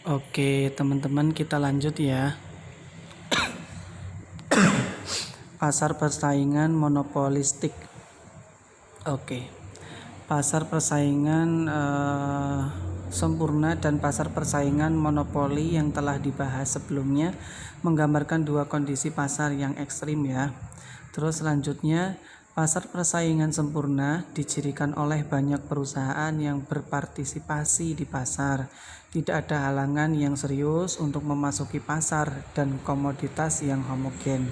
Oke, teman-teman, kita lanjut ya. Pasar persaingan monopolistik. Oke. Pasar persaingan sempurna dan pasar persaingan monopoli yang telah dibahas sebelumnya menggambarkan dua kondisi pasar yang ekstrim ya. Terus selanjutnya, pasar persaingan sempurna dicirikan oleh banyak perusahaan yang berpartisipasi di pasar. Tidak ada halangan yang serius untuk memasuki pasar dan komoditas yang homogen.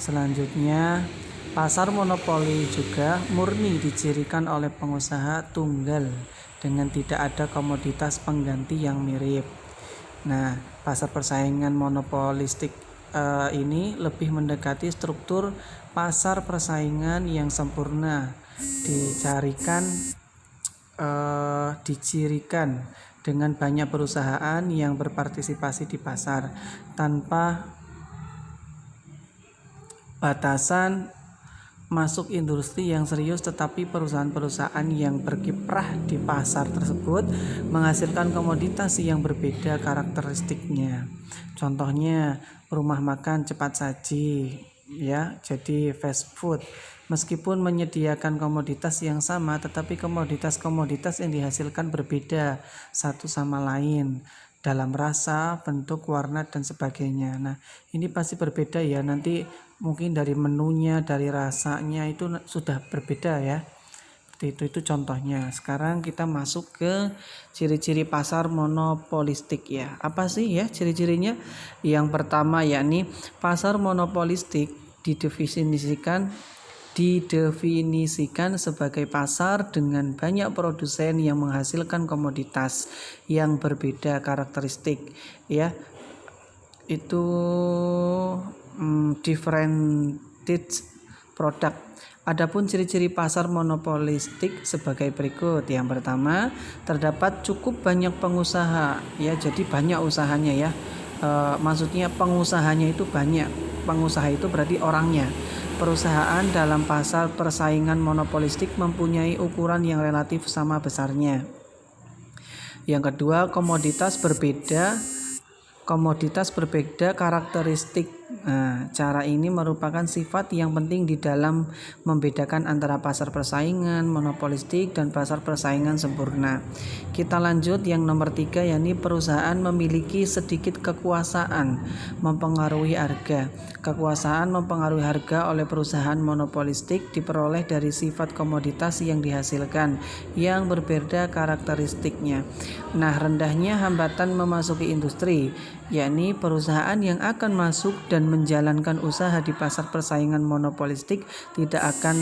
Selanjutnya, pasar monopoli juga murni dicirikan oleh pengusaha tunggal dengan tidak ada komoditas pengganti yang mirip. Nah, pasar persaingan monopolistik ini lebih mendekati struktur pasar persaingan yang sempurna, dicirikan dengan banyak perusahaan yang berpartisipasi di pasar tanpa batasan masuk industri yang serius, tetapi perusahaan-perusahaan yang berkiprah di pasar tersebut menghasilkan komoditas yang berbeda karakteristiknya. Contohnya rumah makan cepat saji ya, jadi fast food. Meskipun menyediakan komoditas yang sama, tetapi komoditas-komoditas yang dihasilkan berbeda satu sama lain dalam rasa, bentuk, warna, dan sebagainya. Nah, ini pasti berbeda ya, nanti mungkin dari menunya, dari rasanya itu sudah berbeda ya. Itu contohnya. Sekarang kita masuk ke ciri-ciri pasar monopolistik ya. Apa sih ya ciri-cirinya? Yang pertama yakni pasar monopolistik didefinisikan sebagai pasar dengan banyak produsen yang menghasilkan komoditas yang berbeda karakteristik ya. Itu differentiated product. Adapun ciri-ciri pasar monopolistik sebagai berikut. Yang pertama, terdapat cukup banyak pengusaha ya, jadi banyak usahanya ya. Maksudnya pengusahanya itu banyak. Pengusaha itu berarti orangnya. Perusahaan dalam pasar persaingan monopolistik mempunyai ukuran yang relatif sama besarnya. Yang kedua, komoditas berbeda karakteristik. Nah, cara ini merupakan sifat yang penting di dalam membedakan antara pasar persaingan monopolistik dan pasar persaingan sempurna. Kita lanjut yang nomor 3, yakni perusahaan memiliki sedikit kekuasaan mempengaruhi harga. Kekuasaan mempengaruhi harga oleh perusahaan monopolistik diperoleh dari sifat komoditas yang dihasilkan yang berbeda karakteristiknya. Nah, rendahnya hambatan memasuki industri, yakni perusahaan yang akan masuk dan menjalankan usaha di pasar persaingan monopolistik tidak akan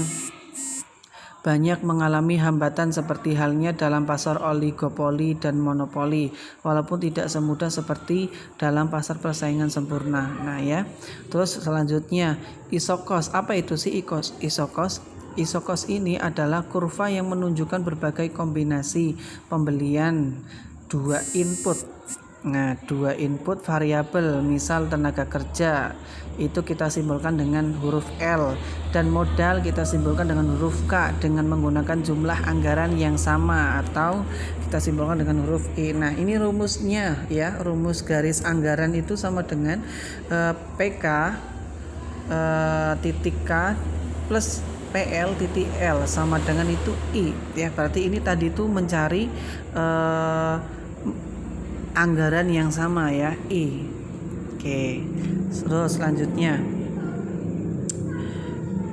banyak mengalami hambatan seperti halnya dalam pasar oligopoli dan monopoli, walaupun tidak semudah seperti dalam pasar persaingan sempurna. Nah ya, terus selanjutnya isokos. Apa itu sih isokos? Isokos ini adalah kurva yang menunjukkan berbagai kombinasi pembelian dua input. Nah, dua input variabel, misal tenaga kerja, itu kita simbolkan dengan huruf L, dan modal kita simbolkan dengan huruf K dengan menggunakan jumlah anggaran yang sama, atau kita simbolkan dengan huruf I. Nah, ini rumusnya ya, rumus garis anggaran itu sama dengan PK titik K plus PL titik L sama dengan itu I ya. Berarti ini tadi itu mencari anggaran yang sama ya, I. Oke. Terus selanjutnya,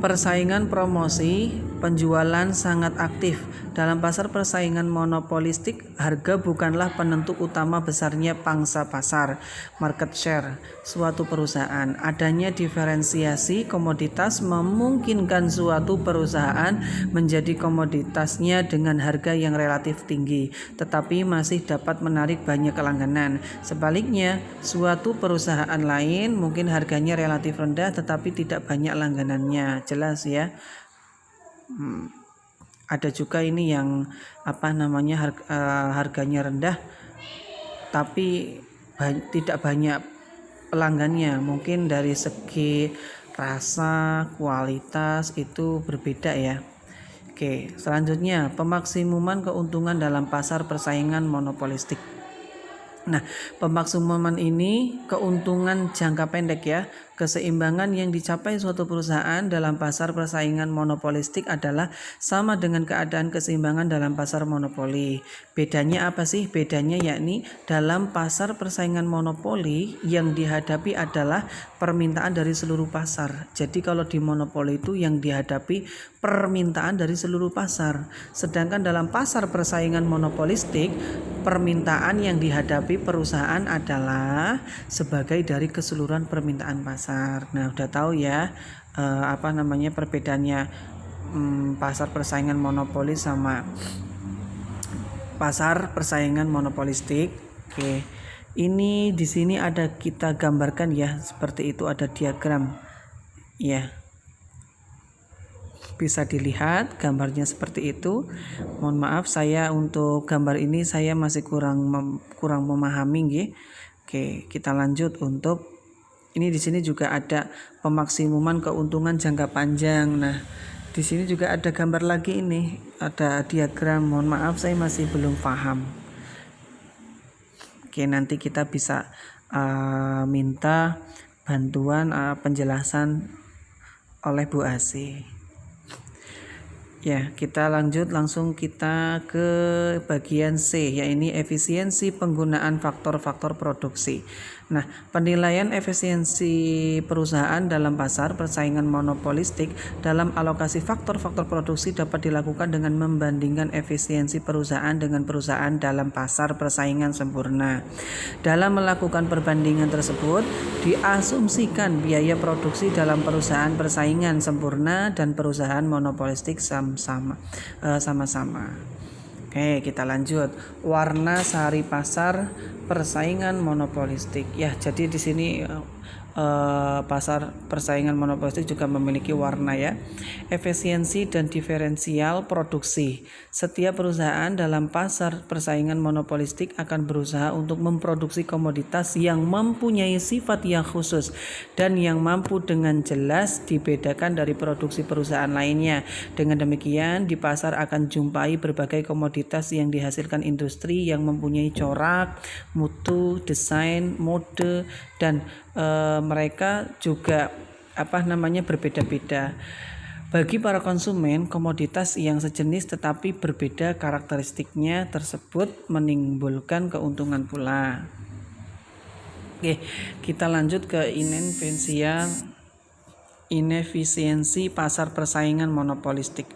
persaingan promosi penjualan sangat aktif. Dalam pasar persaingan monopolistik, harga bukanlah penentu utama besarnya pangsa pasar, market share, suatu perusahaan. Adanya diferensiasi komoditas memungkinkan suatu perusahaan menjadi komoditasnya dengan harga yang relatif tinggi, tetapi masih dapat menarik banyak langganan. Sebaliknya, suatu perusahaan lain mungkin harganya relatif rendah tetapi tidak banyak langganannya. Jelas ya. Ada juga ini yang harganya rendah tapi tidak banyak pelanggannya, mungkin dari segi rasa, kualitas itu berbeda ya. Oke, selanjutnya pemaksimuman keuntungan dalam pasar persaingan monopolistik. Nah, pemaksuman ini keuntungan jangka pendek ya. Keseimbangan yang dicapai suatu perusahaan dalam pasar persaingan monopolistik adalah sama dengan keadaan keseimbangan dalam pasar monopoli. Bedanya apa sih? Bedanya yakni dalam pasar persaingan monopoli yang dihadapi adalah permintaan dari seluruh pasar. Jadi kalau di monopoli itu yang dihadapi permintaan dari seluruh pasar. Sedangkan dalam pasar persaingan monopolistik, permintaan yang dihadapi perusahaan adalah sebagai dari keseluruhan permintaan pasar. Nah, udah tahu ya perbedaannya pasar persaingan monopoli sama pasar persaingan monopolistik. Oke. Ini di sini ada kita gambarkan ya, seperti itu ada diagram. Ya. Bisa dilihat gambarnya seperti itu. Mohon maaf saya untuk gambar ini saya masih kurang memahami nggih. Oke, kita lanjut untuk ini di sini juga ada pemaksimuman keuntungan jangka panjang. Nah, di sini juga ada gambar lagi ini, ada diagram. Mohon maaf saya masih belum paham. Oke, nanti kita bisa minta bantuan penjelasan oleh Bu Asih. Ya, kita lanjut langsung kita ke bagian C, yaitu efisiensi penggunaan faktor-faktor produksi. Nah, penilaian efisiensi perusahaan dalam pasar persaingan monopolistik dalam alokasi faktor-faktor produksi dapat dilakukan dengan membandingkan efisiensi perusahaan dengan perusahaan dalam pasar persaingan sempurna. Dalam melakukan perbandingan tersebut, diasumsikan biaya produksi dalam perusahaan persaingan sempurna dan perusahaan monopolistik sama-sama. Oke, kita lanjut. Warna sehari pasar persaingan monopolistik. Ya, jadi di sini pasar persaingan monopolistik juga memiliki warna ya. Efisiensi dan diferensial produksi. Setiap perusahaan dalam pasar persaingan monopolistik akan berusaha untuk memproduksi komoditas yang mempunyai sifat yang khusus dan yang mampu dengan jelas dibedakan dari produksi perusahaan lainnya. Dengan demikian, di pasar akan jumpai berbagai komoditas yang dihasilkan industri yang mempunyai corak, mutu, desain, mode, dan mereka juga berbeda-beda. Bagi para konsumen, komoditas yang sejenis tetapi berbeda karakteristiknya tersebut menimbulkan keuntungan pula. Oke, kita lanjut ke inefisiensi pasar persaingan monopolistik.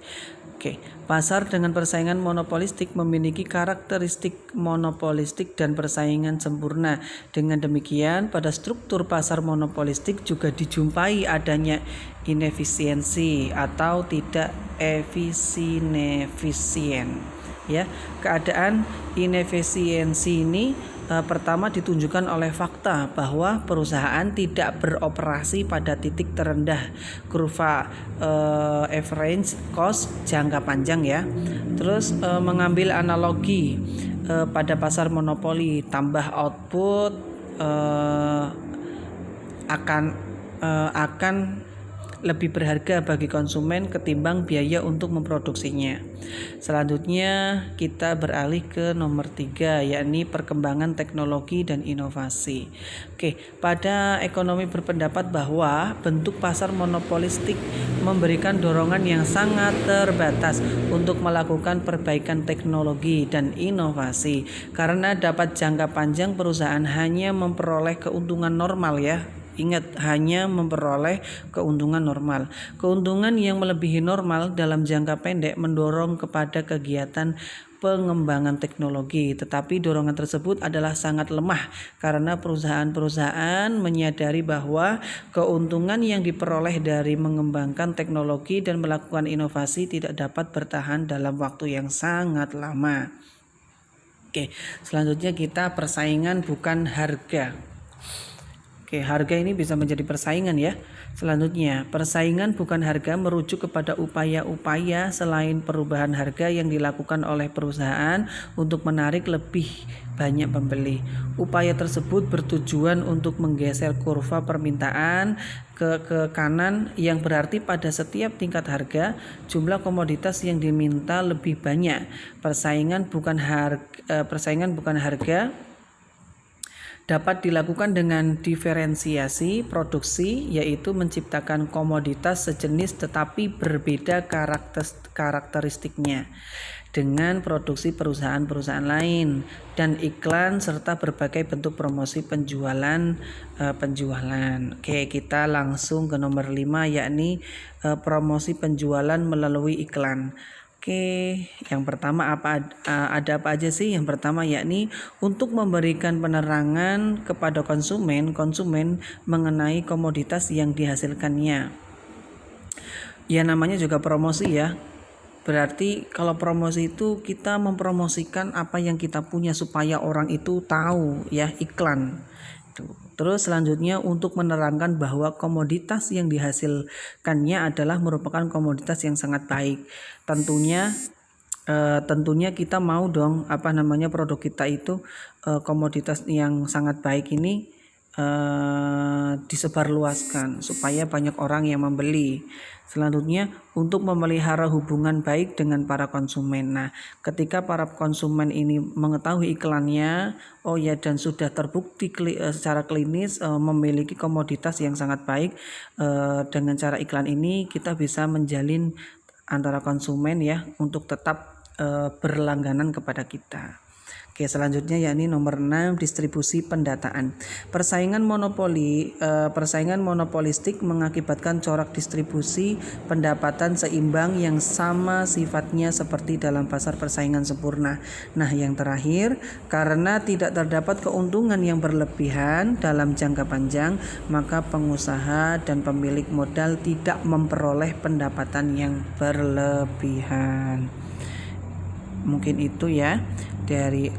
Oke, pasar dengan persaingan monopolistik memiliki karakteristik monopolistik dan persaingan sempurna. Dengan demikian, pada struktur pasar monopolistik juga dijumpai adanya inefisiensi atau tidak efisien. Ya, keadaan inefisiensi ini pertama ditunjukkan oleh fakta bahwa perusahaan tidak beroperasi pada titik terendah kurva average cost jangka panjang ya. Terus mengambil analogi pada pasar monopoli, tambah output akan lebih berharga bagi konsumen ketimbang biaya untuk memproduksinya. Selanjutnya kita beralih ke nomor 3, yakni perkembangan teknologi dan inovasi. Oke, pada ekonomi berpendapat bahwa bentuk pasar monopolistik memberikan dorongan yang sangat terbatas untuk melakukan perbaikan teknologi dan inovasi karena dapat jangka panjang perusahaan hanya memperoleh keuntungan normal ya. Ingat, hanya memperoleh keuntungan normal. Keuntungan yang melebihi normal dalam jangka pendek mendorong kepada kegiatan pengembangan teknologi, tetapi dorongan tersebut adalah sangat lemah karena perusahaan-perusahaan menyadari bahwa keuntungan yang diperoleh dari mengembangkan teknologi dan melakukan inovasi tidak dapat bertahan dalam waktu yang sangat lama. Oke, selanjutnya kita persaingan bukan harga. Oke, harga ini bisa menjadi persaingan ya. Selanjutnya, persaingan bukan harga merujuk kepada upaya-upaya selain perubahan harga yang dilakukan oleh perusahaan untuk menarik lebih banyak pembeli. Upaya tersebut bertujuan untuk menggeser kurva permintaan ke kanan, yang berarti pada setiap tingkat harga jumlah komoditas yang diminta lebih banyak. Persaingan bukan harga dapat dilakukan dengan diferensiasi produksi, yaitu menciptakan komoditas sejenis tetapi berbeda karakteristiknya dengan produksi perusahaan-perusahaan lain, dan iklan serta berbagai bentuk promosi penjualan. Oke, kita langsung ke nomor 5, yakni promosi penjualan melalui iklan. Oke, yang pertama ada apa aja sih? Yang pertama yakni untuk memberikan penerangan kepada konsumen mengenai komoditas yang dihasilkannya. Ya, namanya juga promosi ya. Berarti kalau promosi itu kita mempromosikan apa yang kita punya supaya orang itu tahu ya, iklan. Terus selanjutnya untuk menerangkan bahwa komoditas yang dihasilkannya adalah merupakan komoditas yang sangat baik. Tentunya kita mau dong produk kita itu komoditas yang sangat baik ini disebarluaskan supaya banyak orang yang membeli. Selanjutnya untuk memelihara hubungan baik dengan para konsumen. Nah, ketika para konsumen ini mengetahui iklannya, dan sudah terbukti secara klinis memiliki komoditas yang sangat baik, dengan cara iklan ini kita bisa menjalin antara konsumen ya untuk tetap berlangganan kepada kita. Oke, selanjutnya yakni nomor 6, distribusi pendataan. Persaingan monopolistik mengakibatkan corak distribusi pendapatan seimbang yang sama sifatnya seperti dalam pasar persaingan sempurna. Nah, yang terakhir, karena tidak terdapat keuntungan yang berlebihan dalam jangka panjang, maka pengusaha dan pemilik modal tidak memperoleh pendapatan yang berlebihan. Mungkin itu ya dari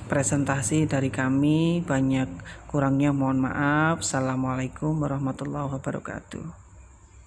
presentasi dari kami. Banyak kurangnya mohon maaf. Assalamualaikum warahmatullahi wabarakatuh.